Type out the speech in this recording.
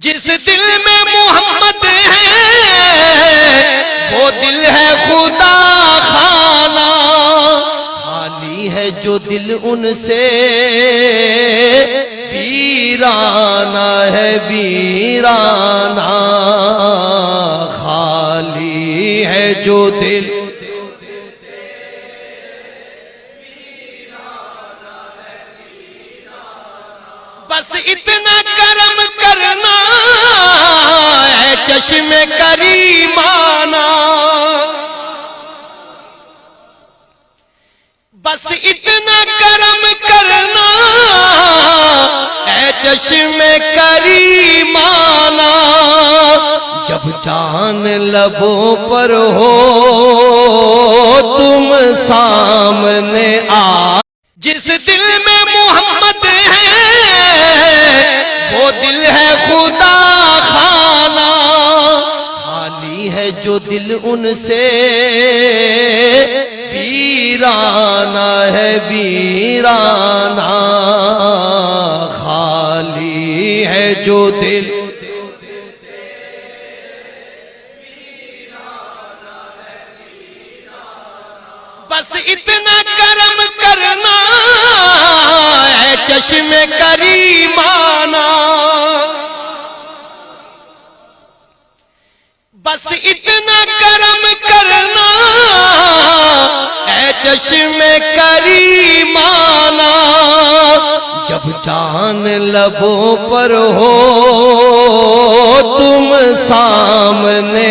جس دل میں محمد ہے وہ دل ہے خدا خانہ، خالی ہے جو دل ان سے ویرانہ ہے ویرانہ، خالی ہے جو دل بس اتنا کرم کرنا ہے چشم کریمانہ، بس اتنا کرم کرنا ہے چشم کریمانہ، جب جان لبوں پر ہو تم سامنے آ، جس دل میں محمد ہے وہ دل ہے خدا خانہ، خالی ہے جو دل ان سے ویرانہ ہے ویرانہ، خالی ہے جو دل بس اتنا کرم کرنا ہے چشم کریمانہ، بس اتنا کرم کرنا ہے چشم کریمانہ، جب جان لبوں پر ہو تم سامنے